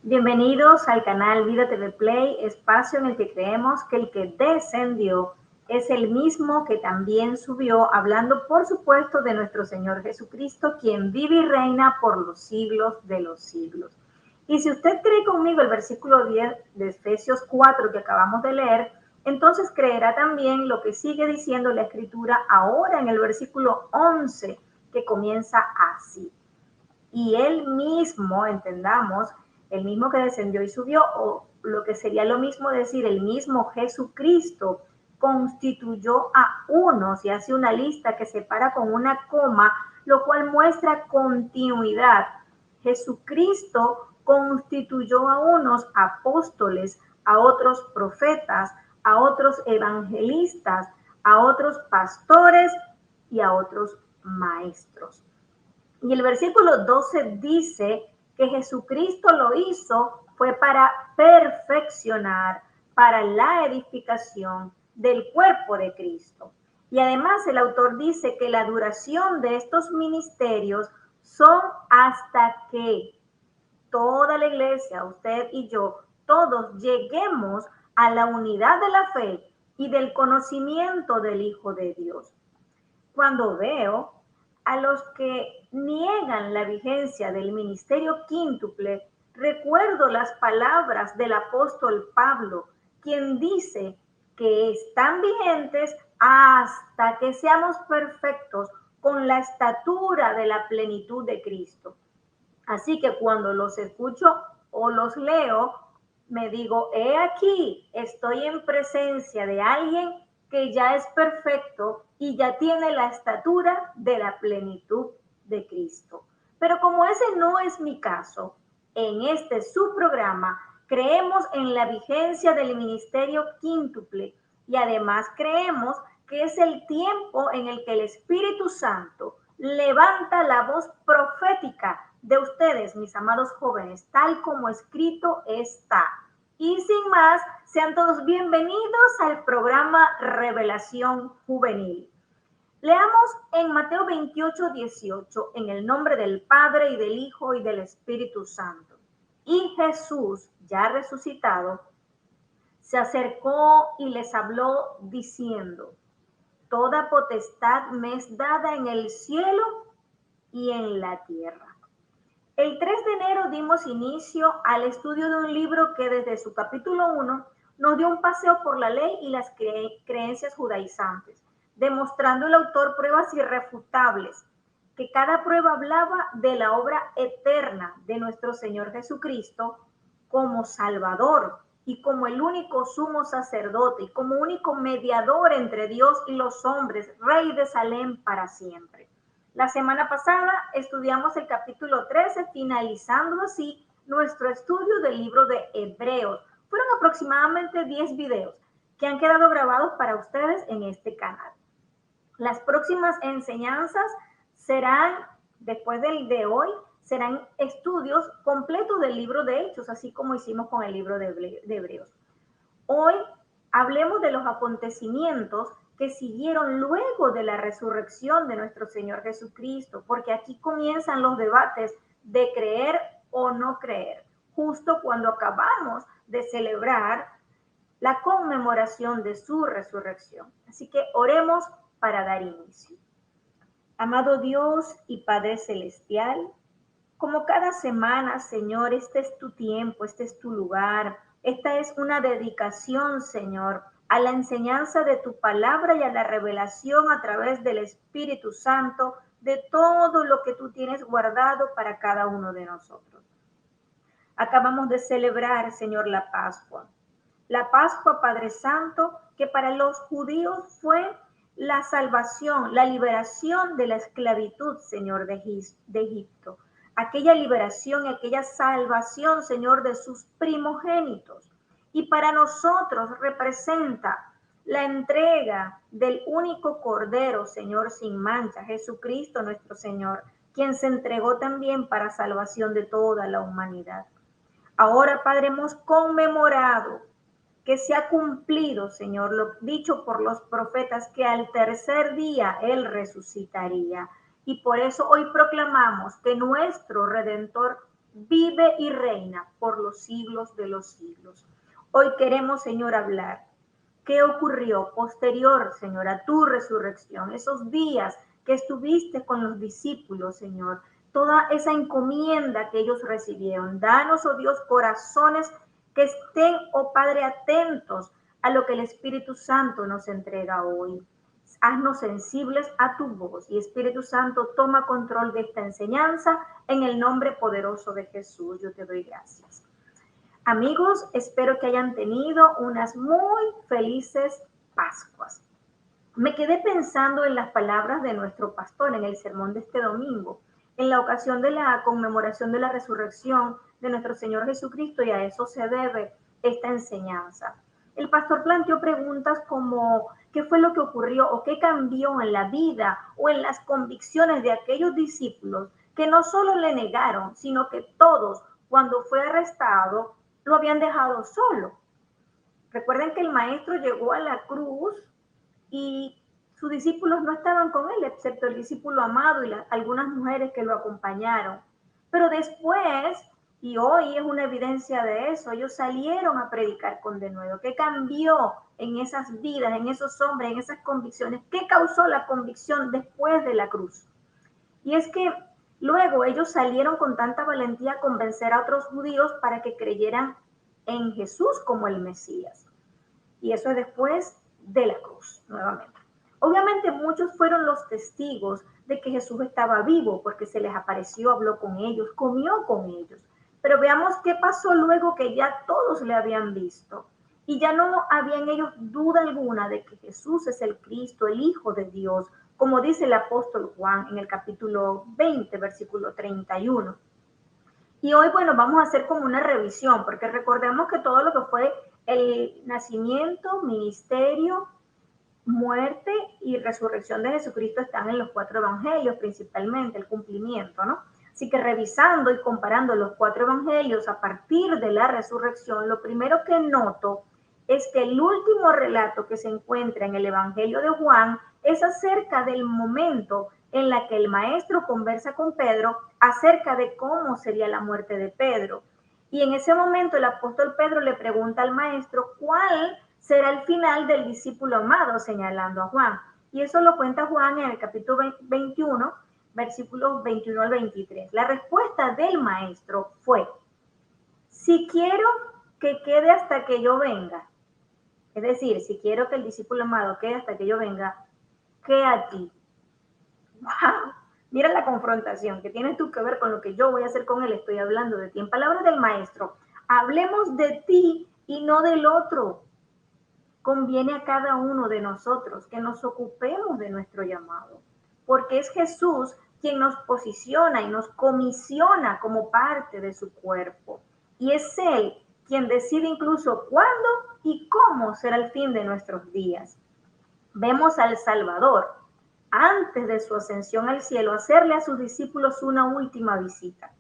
Bienvenidos al canal Vida TV Play, espacio en el que creemos que el que descendió es el mismo que también subió, hablando por supuesto de nuestro Señor Jesucristo, quien vive y reina por los siglos de los siglos. Y si usted cree conmigo el versículo 10 de Efesios 4 que acabamos de leer, entonces creerá también lo que sigue diciendo la Escritura ahora en el versículo 11, que comienza así. Y él mismo, entendamos, el mismo que descendió y subió, o lo que sería lo mismo decir, el mismo Jesucristo constituyó a unos y hace una lista que separa con una coma, lo cual muestra continuidad. Jesucristo constituyó a unos apóstoles, a otros profetas, a otros evangelistas, a otros pastores y a otros maestros. Y el versículo 12 dice que Jesucristo lo hizo fue para perfeccionar, para la edificación del cuerpo de Cristo. Y además el autor dice que la duración de estos ministerios son hasta que toda la iglesia, usted y yo, todos lleguemos a la unidad de la fe y del conocimiento del Hijo de Dios. Cuando veo a los que niegan la vigencia del ministerio quíntuple, recuerdo las palabras del apóstol Pablo, quien dice que están vigentes hasta que seamos perfectos con la estatura de la plenitud de Cristo. Así que cuando los escucho o los leo, me digo, he aquí, estoy en presencia de alguien que ya es perfecto y ya tiene la estatura de la plenitud de Cristo. Pero como ese no es mi caso, en este subprograma creemos en la vigencia del ministerio quíntuple y además creemos que es el tiempo en el que el Espíritu Santo levanta la voz profética de ustedes, mis amados jóvenes, tal como escrito está. Y sin más, sean todos bienvenidos al programa Revelación Juvenil. Leamos en Mateo 28, 18, en el nombre del Padre y del Hijo y del Espíritu Santo. Y Jesús, ya resucitado, se acercó y les habló diciendo, toda potestad me es dada en el cielo y en la tierra. El 3 de enero dimos inicio al estudio de un libro que desde su capítulo 1 nos dio un paseo por la ley y las creencias judaizantes, demostrando el autor pruebas irrefutables, que cada prueba hablaba de la obra eterna de nuestro Señor Jesucristo como Salvador y como el único sumo sacerdote y como único mediador entre Dios y los hombres, Rey de Salem para siempre. La semana pasada estudiamos el capítulo 13, finalizando así nuestro estudio del libro de Hebreos. Fueron aproximadamente 10 videos que han quedado grabados para ustedes en este canal. Las próximas enseñanzas serán, después del de hoy, serán estudios completos del libro de Hechos, así como hicimos con el libro de Hebreos. Hoy hablemos de los acontecimientos que siguieron luego de la resurrección de nuestro Señor Jesucristo, porque aquí comienzan los debates de creer o no creer, justo cuando acabamos de celebrar la conmemoración de su resurrección. Así que oremos para dar inicio. Amado Dios y Padre Celestial, como cada semana, Señor, este es tu tiempo, este es tu lugar, esta es una dedicación, Señor, a la enseñanza de tu palabra y a la revelación a través del Espíritu Santo de todo lo que tú tienes guardado para cada uno de nosotros. Acabamos de celebrar, Señor, la Pascua. La Pascua, Padre Santo, que para los judíos fue la salvación, la liberación de la esclavitud, Señor, de Egipto. Aquella liberación y aquella salvación, Señor, de sus primogénitos. Y para nosotros representa la entrega del único Cordero, Señor, sin mancha, Jesucristo nuestro Señor, quien se entregó también para salvación de toda la humanidad. Ahora, Padre, hemos conmemorado que se ha cumplido, Señor, lo dicho por los profetas, que al tercer día Él resucitaría. Y por eso hoy proclamamos que nuestro Redentor vive y reina por los siglos de los siglos. Hoy queremos, Señor, hablar. ¿Qué ocurrió posterior, Señor, a tu resurrección? Esos días que estuviste con los discípulos, Señor. Toda esa encomienda que ellos recibieron. Danos, oh Dios, corazones que estén, oh Padre, atentos a lo que el Espíritu Santo nos entrega hoy. Haznos sensibles a tu voz y Espíritu Santo toma control de esta enseñanza en el nombre poderoso de Jesús. Yo te doy gracias. Amigos, espero que hayan tenido unas muy felices Pascuas. Me quedé pensando en las palabras de nuestro pastor en el sermón de este domingo, en la ocasión de la conmemoración de la resurrección de nuestro Señor Jesucristo, y a eso se debe esta enseñanza. El pastor planteó preguntas como ¿qué fue lo que ocurrió o qué cambió en la vida o en las convicciones de aquellos discípulos que no solo le negaron, sino que todos, cuando fue arrestado, lo habían dejado solo? Recuerden que el maestro llegó a la cruz y sus discípulos no estaban con él, excepto el discípulo amado y algunas mujeres que lo acompañaron. Pero después, y hoy es una evidencia de eso, ellos salieron a predicar con denuedo. ¿Qué cambió en esas vidas, en esos hombres, en esas convicciones? ¿Qué causó la convicción después de la cruz? Y es que luego ellos salieron con tanta valentía a convencer a otros judíos para que creyeran en Jesús como el Mesías. Y eso es después de la cruz, nuevamente. Obviamente muchos fueron los testigos de que Jesús estaba vivo, porque se les apareció, habló con ellos, comió con ellos. Pero veamos qué pasó luego que ya todos le habían visto. Y ya no había en ellos duda alguna de que Jesús es el Cristo, el Hijo de Dios, como dice el apóstol Juan en el capítulo 20, versículo 31. Y hoy, bueno, vamos a hacer como una revisión, porque recordemos que todo lo que fue el nacimiento, ministerio, muerte y resurrección de Jesucristo están en los 4 evangelios, principalmente el cumplimiento, ¿no? Así que revisando y comparando los 4 evangelios a partir de la resurrección, lo primero que noto es que el último relato que se encuentra en el evangelio de Juan es acerca del momento en la que el maestro conversa con Pedro acerca de cómo sería la muerte de Pedro. Y en ese momento el apóstol Pedro le pregunta al maestro cuál será el final del discípulo amado, señalando a Juan. Y eso lo cuenta Juan en el capítulo 21, versículos 21 al 23. La respuesta del maestro fue: si quiero que quede hasta que yo venga, es decir, si quiero que el discípulo amado quede hasta que yo venga, ¿qué a ti? ¡Wow! Mira la confrontación que tienes tú que ver con lo que yo voy a hacer con él. Estoy hablando de ti. En palabras del maestro, hablemos de ti y no del otro. Conviene a cada uno de nosotros que nos ocupemos de nuestro llamado, porque es Jesús quien nos posiciona y nos comisiona como parte de su cuerpo. Y es Él quien decide incluso cuándo y cómo será el fin de nuestros días. Vemos al Salvador, antes de su ascensión al cielo, hacerle a sus discípulos una última visita.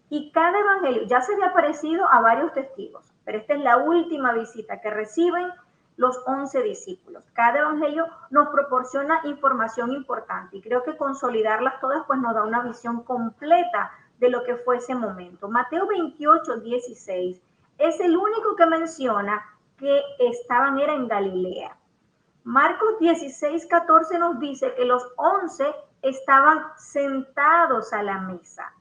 Y cada evangelio ya se había aparecido a varios testigos, pero esta es la última visita que reciben los 11 discípulos. Cada evangelio nos proporciona información importante y creo que consolidarlas todas pues nos da una visión completa de lo que fue ese momento. Mateo 28, 16 es el único que menciona que era en Galilea. Marcos 16, 14 nos dice que los 11 estaban sentados a la mesa.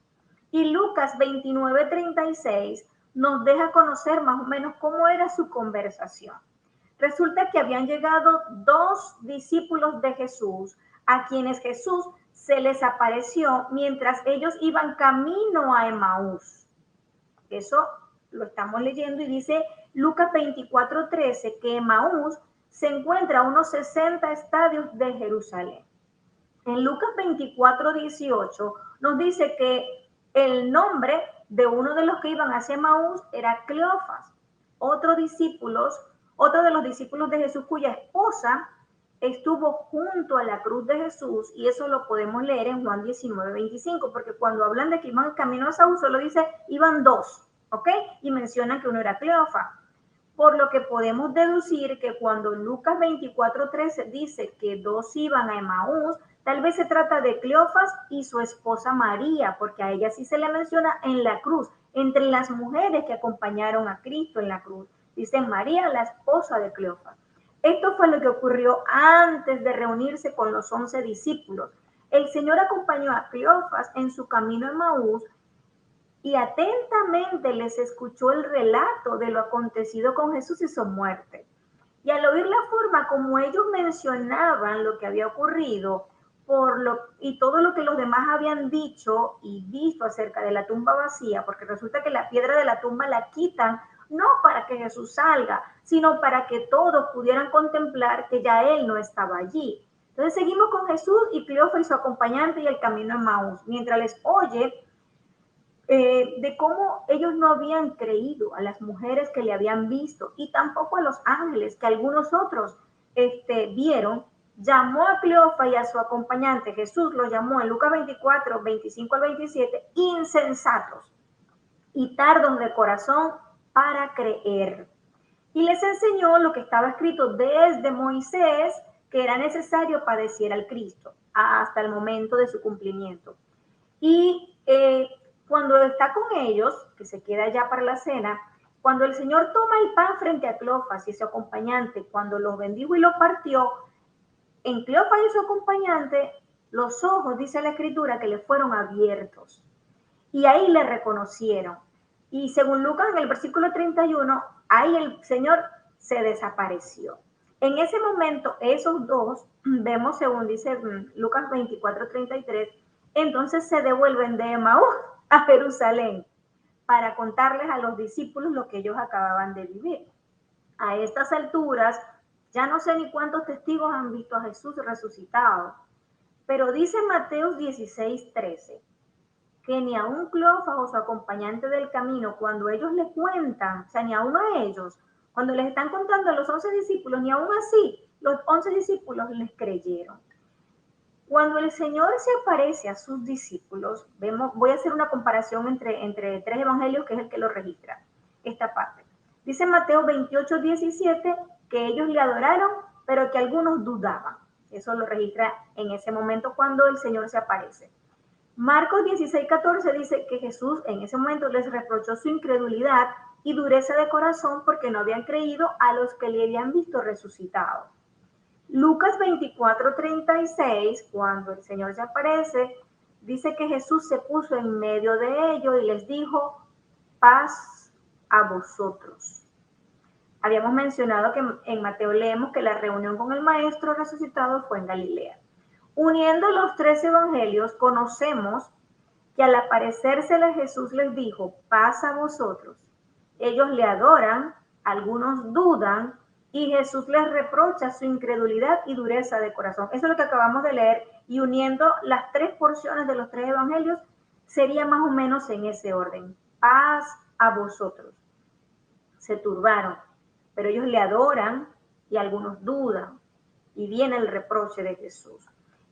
Y Lucas 29, 36 nos deja conocer más o menos cómo era su conversación. Resulta que habían llegado 2 discípulos de Jesús, a quienes Jesús se les apareció mientras ellos iban camino a Emaús. Eso lo estamos leyendo y dice Lucas 24, 13 que Emaús se encuentra a unos 60 estadios de Jerusalén. En Lucas 24, 18 nos dice que el nombre de uno de los que iban hacia Emaús era Cleofas, otro de los discípulos de Jesús cuya esposa estuvo junto a la cruz de Jesús, y eso lo podemos leer en Juan 19, 25, porque cuando hablan de que iban camino a Saúl, solo dice iban 2, ¿ok? Y mencionan que uno era Cleofas. Por lo que podemos deducir que cuando Lucas 24, 13 dice que 2 iban a Emaús, Tal vez se trata de Cleofas y su esposa María, porque a ella sí se le menciona en la cruz, entre las mujeres que acompañaron a Cristo en la cruz. Dice María, la esposa de Cleofas. Esto fue lo que ocurrió antes de reunirse con los 11 discípulos. El Señor acompañó a Cleofas en su camino a Emaús y atentamente les escuchó el relato de lo acontecido con Jesús y su muerte. Y al oír la forma como ellos mencionaban lo que había ocurrido y todo lo que los demás habían dicho y visto acerca de la tumba vacía, porque resulta que la piedra de la tumba la quitan no para que Jesús salga, sino para que todos pudieran contemplar que ya él no estaba allí. Entonces seguimos con Jesús y Cleofas y su acompañante y el camino a Maús, mientras les oye de cómo ellos no habían creído a las mujeres que le habían visto y tampoco a los ángeles que algunos otros vieron. Llamó a Cleofa y a su acompañante, Jesús los llamó en Lucas 24, 25 al 27, insensatos y tardos de corazón para creer. Y les enseñó lo que estaba escrito desde Moisés, que era necesario padecer al Cristo hasta el momento de su cumplimiento. Y cuando está con ellos, que se queda ya para la cena, cuando el Señor toma el pan frente a Cleofas y su acompañante, cuando los bendijo y lo partió, en Cleofas y su acompañante, los ojos, dice la Escritura, que le fueron abiertos. Y ahí le reconocieron. Y según Lucas, en el versículo 31, ahí el Señor se desapareció. En ese momento, esos dos, vemos según dice Lucas 24, 33, entonces se devuelven de Emaús a Jerusalén para contarles a los discípulos lo que ellos acababan de vivir. A estas alturas, ya no sé ni cuántos testigos han visto a Jesús resucitado, pero dice Mateo 16, 13, que ni a un Cleofas o su acompañante del camino, cuando ellos le cuentan, o sea, ni a uno de ellos, cuando les están contando a los 11 discípulos, ni aún así, los 11 discípulos les creyeron. Cuando el Señor se aparece a sus discípulos, voy a hacer una comparación entre tres evangelios, que es el que lo registra, esta parte. Dice Mateo 28, 17, que ellos le adoraron, pero que algunos dudaban. Eso lo registra en ese momento cuando el Señor se aparece. Marcos 16, 14 dice que Jesús en ese momento les reprochó su incredulidad y dureza de corazón porque no habían creído a los que le habían visto resucitado. Lucas 24, 36, cuando el Señor se aparece, dice que Jesús se puso en medio de ellos y les dijo, paz a vosotros. Habíamos mencionado que en Mateo leemos que la reunión con el Maestro resucitado fue en Galilea. Uniendo los tres evangelios, conocemos que al aparecérsele Jesús les dijo, paz a vosotros. Ellos le adoran, algunos dudan, y Jesús les reprocha su incredulidad y dureza de corazón. Eso es lo que acabamos de leer, y uniendo las tres porciones de los tres evangelios, sería más o menos en ese orden. Paz a vosotros. Se turbaron, pero ellos le adoran y algunos dudan, y viene el reproche de Jesús.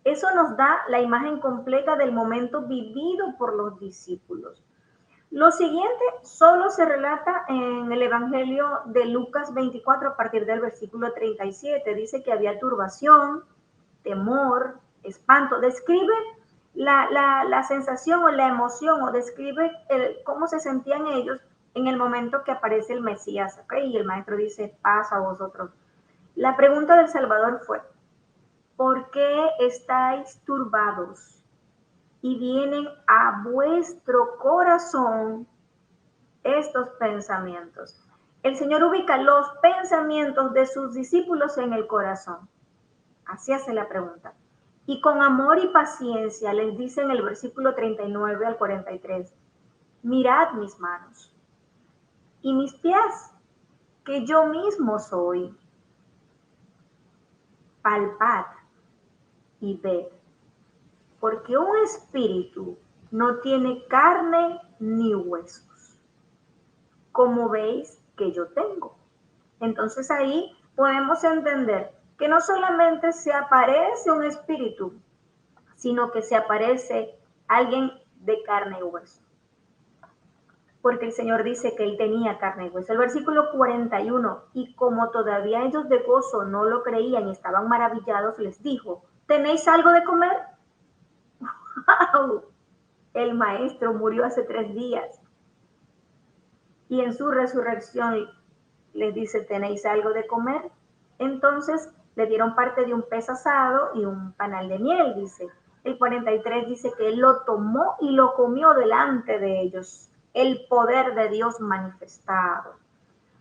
Eso nos da la imagen completa del momento vivido por los discípulos. Lo siguiente solo se relata en el Evangelio de Lucas 24 a partir del versículo 37. Dice que había turbación, temor, espanto. Describe la sensación o la emoción o describe cómo se sentían ellos en el momento que aparece el Mesías. ¿Okay? Y el maestro dice, paz a vosotros. La pregunta del Salvador fue, ¿por qué estáis turbados? Y vienen a vuestro corazón estos pensamientos. El Señor ubica los pensamientos de sus discípulos en el corazón. Así hace la pregunta. Y con amor y paciencia les dice en el versículo 39 al 43, mirad mis manos y mis pies, que yo mismo soy. Palpad y ved, porque un espíritu no tiene carne ni huesos, como veis que yo tengo. Entonces ahí podemos entender que no solamente se aparece un espíritu, sino que se aparece alguien de carne y hueso. Porque el Señor dice que él tenía carne y hueso. El versículo 41, y como todavía ellos de gozo no lo creían y estaban maravillados, les dijo, ¿tenéis algo de comer? ¡Wow! El maestro murió hace 3 días y en su resurrección les dice, ¿tenéis algo de comer? Entonces le dieron parte de un pez asado y un panal de miel, dice. El 43 dice que él lo tomó y lo comió delante de ellos. El poder de Dios manifestado.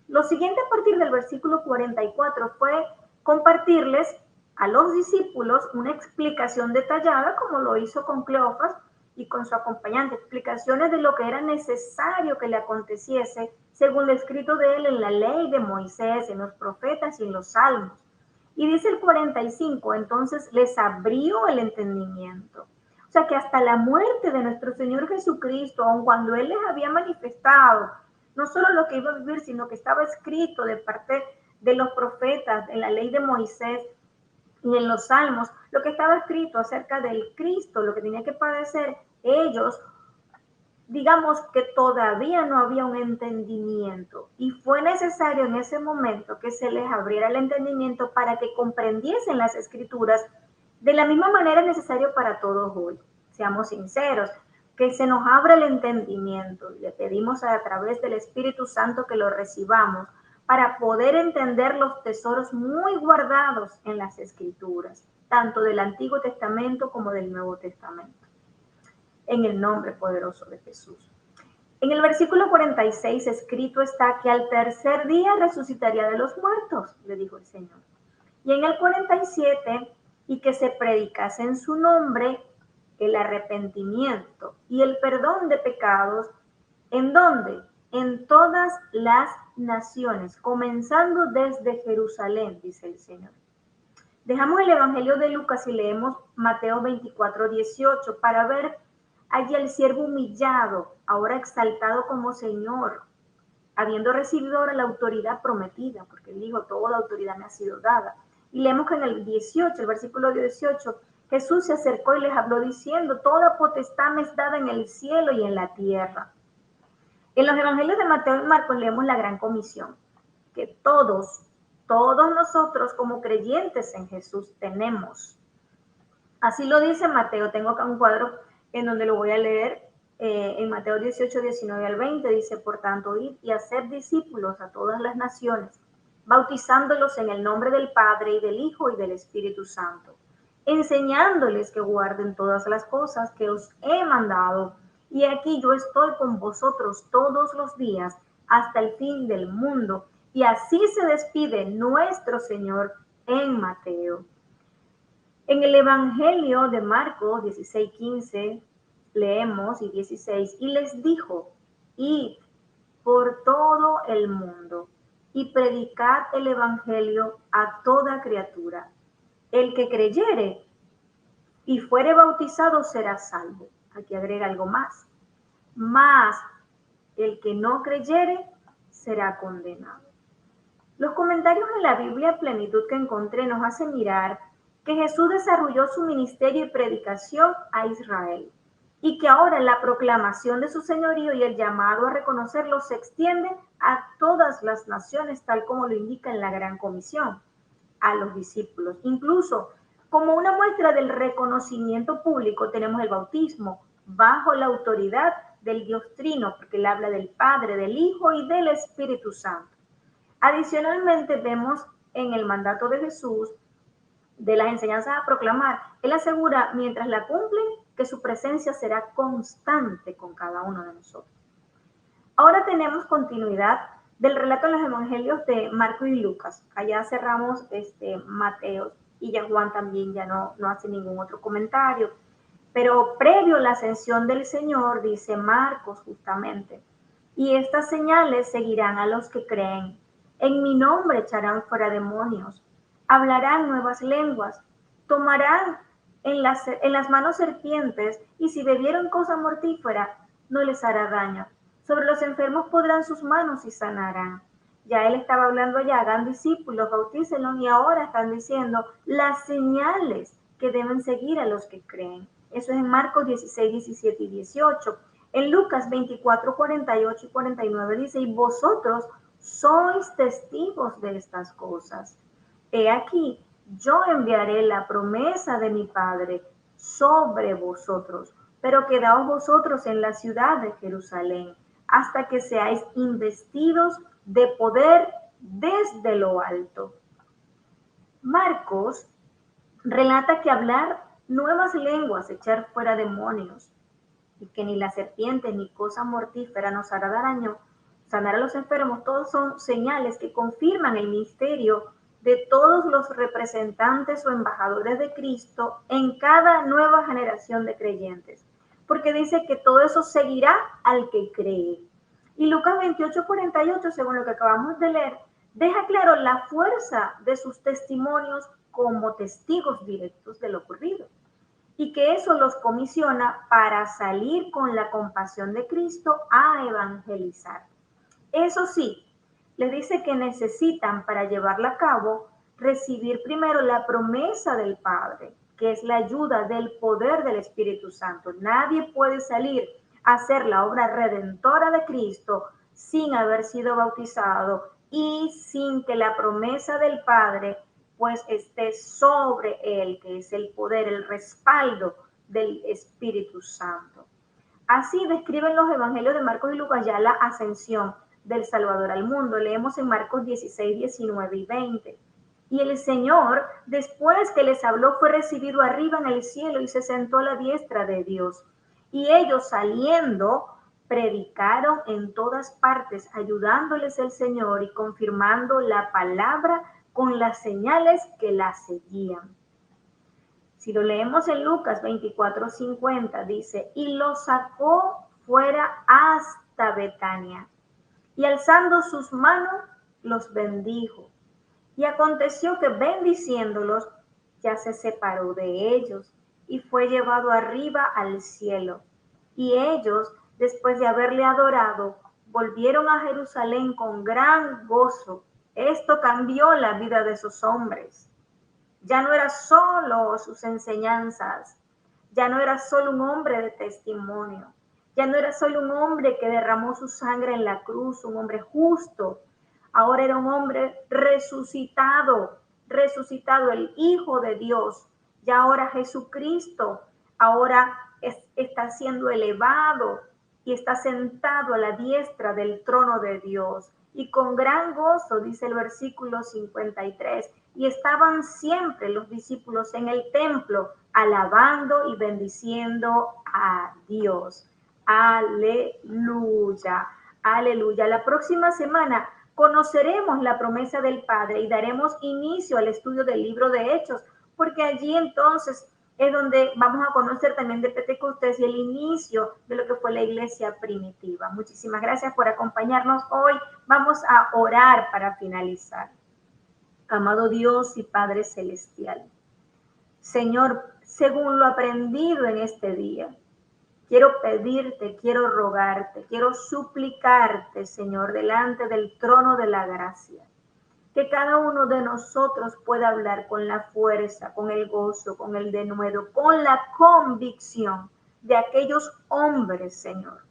Lo siguiente a partir del versículo 44 fue compartirles a los discípulos una explicación detallada, como lo hizo con Cleofas y con su acompañante, explicaciones de lo que era necesario que le aconteciese según lo escrito de él en la ley de Moisés, en los profetas y en los salmos. Y dice el 45, entonces les abrió el entendimiento. O sea que hasta la muerte de nuestro Señor Jesucristo, aun cuando Él les había manifestado no solo lo que iba a vivir, sino que estaba escrito de parte de los profetas, en la ley de Moisés y en los salmos, lo que estaba escrito acerca del Cristo, lo que tenía que padecer, ellos, digamos que todavía no había un entendimiento y fue necesario en ese momento que se les abriera el entendimiento para que comprendiesen las escrituras de la misma manera necesario para todos hoy. Seamos sinceros, que se nos abra el entendimiento. Le pedimos a través del Espíritu Santo que lo recibamos para poder entender los tesoros muy guardados en las escrituras, tanto del Antiguo Testamento como del Nuevo Testamento. En el nombre poderoso de Jesús. En el versículo 46 escrito está que al tercer día resucitaría de los muertos, le dijo el Señor. Y en el 47, y que se predicase en su nombre el arrepentimiento y el perdón de pecados, ¿en dónde? En todas las naciones, comenzando desde Jerusalén, dice el Señor. Dejamos el Evangelio de Lucas y leemos Mateo 24, 18 para ver allí al siervo humillado, ahora exaltado como Señor, habiendo recibido ahora la autoridad prometida, porque él dijo, toda la autoridad me ha sido dada. Y leemos que en el 18, el versículo 18, Jesús se acercó y les habló diciendo, toda potestad me es dada en el cielo y en la tierra. En los evangelios de Mateo y Marcos leemos la gran comisión, que todos nosotros como creyentes en Jesús tenemos. Así lo dice Mateo, tengo acá un cuadro en donde lo voy a leer, en Mateo 18, 19 al 20, dice, por tanto, id y hacer discípulos a todas las naciones, bautizándolos en el nombre del Padre y del Hijo y del Espíritu Santo, enseñándoles que guarden todas las cosas que os he mandado, y aquí yo estoy con vosotros todos los días hasta el fin del mundo. Y así se despide nuestro Señor en Mateo. En el Evangelio de Marcos 16, 15 leemos y 16, y les dijo, id por todo el mundo y predicad el Evangelio a toda criatura. El que creyere y fuere bautizado será salvo. Aquí agrega algo más. Mas el que no creyere será condenado. Los comentarios en la Biblia plenitud que encontré nos hacen mirar que Jesús desarrolló su ministerio y predicación a Israel y que ahora la proclamación de su señorío y el llamado a reconocerlo se extiende a todas las naciones, tal como lo indica en la Gran Comisión, a los discípulos. Incluso como una muestra del reconocimiento público tenemos el bautismo bajo la autoridad del Dios Trino, porque él habla del Padre, del Hijo y del Espíritu Santo. Adicionalmente vemos en el mandato de Jesús de las enseñanzas a proclamar, él asegura mientras la cumplen que su presencia será constante con cada uno de nosotros. Ahora tenemos continuidad del relato en los evangelios de Marcos y Lucas. Allá cerramos Mateo y ya Juan también ya no hace ningún otro comentario. Pero previo a la ascensión del Señor, dice Marcos justamente, y estas señales seguirán a los que creen. En mi nombre echarán fuera demonios, hablarán nuevas lenguas, tomarán en las manos serpientes, y si bebieron cosa mortífera, no les hará daño. Sobre los enfermos podrán sus manos y sanarán. Ya él estaba hablando allá, hagan discípulos, bautícenlos, y ahora están diciendo las señales que deben seguir a los que creen. Eso es en Marcos 16, 17 y 18. En Lucas 24, 48 y 49 dice, y vosotros sois testigos de estas cosas. He aquí, yo enviaré la promesa de mi Padre sobre vosotros, pero quedaos vosotros en la ciudad de Jerusalén hasta que seáis investidos de poder desde lo alto. Marcos relata que hablar nuevas lenguas, echar fuera demonios, y que ni la serpiente ni cosa mortífera nos hará daño, sanar a los enfermos, todos son señales que confirman el misterio de todos los representantes o embajadores de Cristo en cada nueva generación de creyentes. Porque dice que todo eso seguirá al que cree. Y Lucas 28:48, según lo que acabamos de leer, deja claro la fuerza de sus testimonios como testigos directos de lo ocurrido y que eso los comisiona para salir con la compasión de Cristo a evangelizar. Eso sí, les dice que necesitan para llevarla a cabo recibir primero la promesa del Padre, que es la ayuda del poder del Espíritu Santo. Nadie puede salir a hacer la obra redentora de Cristo sin haber sido bautizado y sin que la promesa del Padre pues esté sobre él, que es el poder, el respaldo del Espíritu Santo. Así describen los evangelios de Marcos y Lucas ya la ascensión del Salvador al mundo. Leemos en Marcos 16, 19 y 20. Y el Señor, después que les habló, fue recibido arriba en el cielo y se sentó a la diestra de Dios. Y ellos saliendo, predicaron en todas partes, ayudándoles el Señor y confirmando la palabra con las señales que la seguían. Si lo leemos en Lucas 24:50, dice, y los sacó fuera hasta Betania, y alzando sus manos, los bendijo. Y aconteció que bendiciéndolos, ya se separó de ellos, y fue llevado arriba al cielo. Y ellos, después de haberle adorado, volvieron a Jerusalén con gran gozo. Esto cambió la vida de esos hombres. Ya no era solo sus enseñanzas, ya no era solo un hombre de testimonio, ya no era solo un hombre que derramó su sangre en la cruz, un hombre justo. Ahora era un hombre resucitado, el Hijo de Dios. Ya ahora Jesucristo, ahora está siendo elevado y está sentado a la diestra del trono de Dios. Y con gran gozo, dice el versículo 53, y estaban siempre los discípulos en el templo, alabando y bendiciendo a Dios. Aleluya, aleluya. La próxima semana conoceremos la promesa del Padre y daremos inicio al estudio del libro de Hechos, porque allí entonces es donde vamos a conocer también de Pentecostés y el inicio de lo que fue la iglesia primitiva. Muchísimas gracias por acompañarnos hoy. Vamos a orar para finalizar. Amado Dios y Padre Celestial, Señor, según lo aprendido en este día, quiero pedirte, quiero rogarte, quiero suplicarte, Señor, delante del trono de la gracia, que cada uno de nosotros pueda hablar con la fuerza, con el gozo, con el denuedo, con la convicción de aquellos hombres, Señor,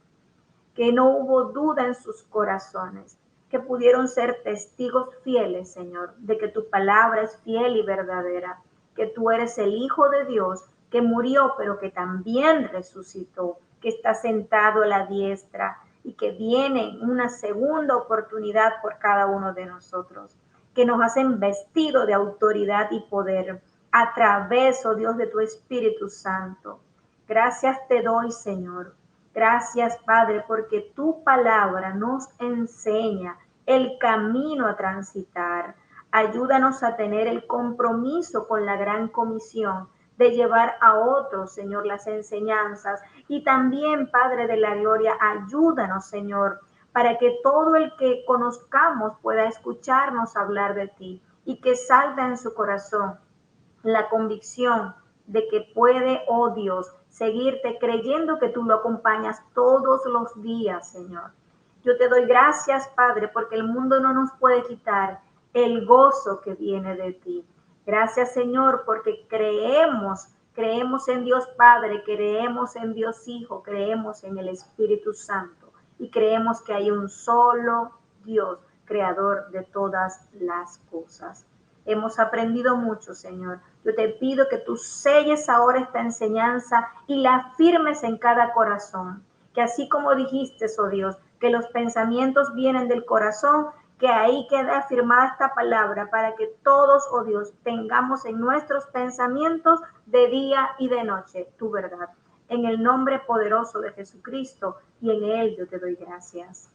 que no hubo duda en sus corazones, que pudieron ser testigos fieles, Señor, de que tu palabra es fiel y verdadera, que tú eres el Hijo de Dios, que murió, pero que también resucitó, que está sentado a la diestra y que viene una segunda oportunidad por cada uno de nosotros, que nos hacen vestido de autoridad y poder a través, oh Dios, de tu Espíritu Santo. Gracias te doy, Señor. Gracias, Padre, porque tu palabra nos enseña el camino a transitar. Ayúdanos a tener el compromiso con la gran comisión de llevar a otros, Señor, las enseñanzas. Y también, Padre de la Gloria, ayúdanos, Señor, para que todo el que conozcamos pueda escucharnos hablar de ti y que salga en su corazón la convicción de que puede, oh Dios, seguirte creyendo que tú lo acompañas todos los días, Señor. Yo te doy gracias, Padre, porque el mundo no nos puede quitar el gozo que viene de ti. Gracias, Señor, porque creemos en Dios Padre, creemos en Dios Hijo, creemos en el Espíritu Santo y creemos que hay un solo Dios, creador de todas las cosas. Hemos aprendido mucho, Señor. Yo te pido que tú selles ahora esta enseñanza y la firmes en cada corazón. Que así como dijiste, oh Dios, que los pensamientos vienen del corazón, que ahí queda afirmada esta palabra para que todos, oh Dios, tengamos en nuestros pensamientos de día y de noche tu verdad. En el nombre poderoso de Jesucristo y en él yo te doy gracias.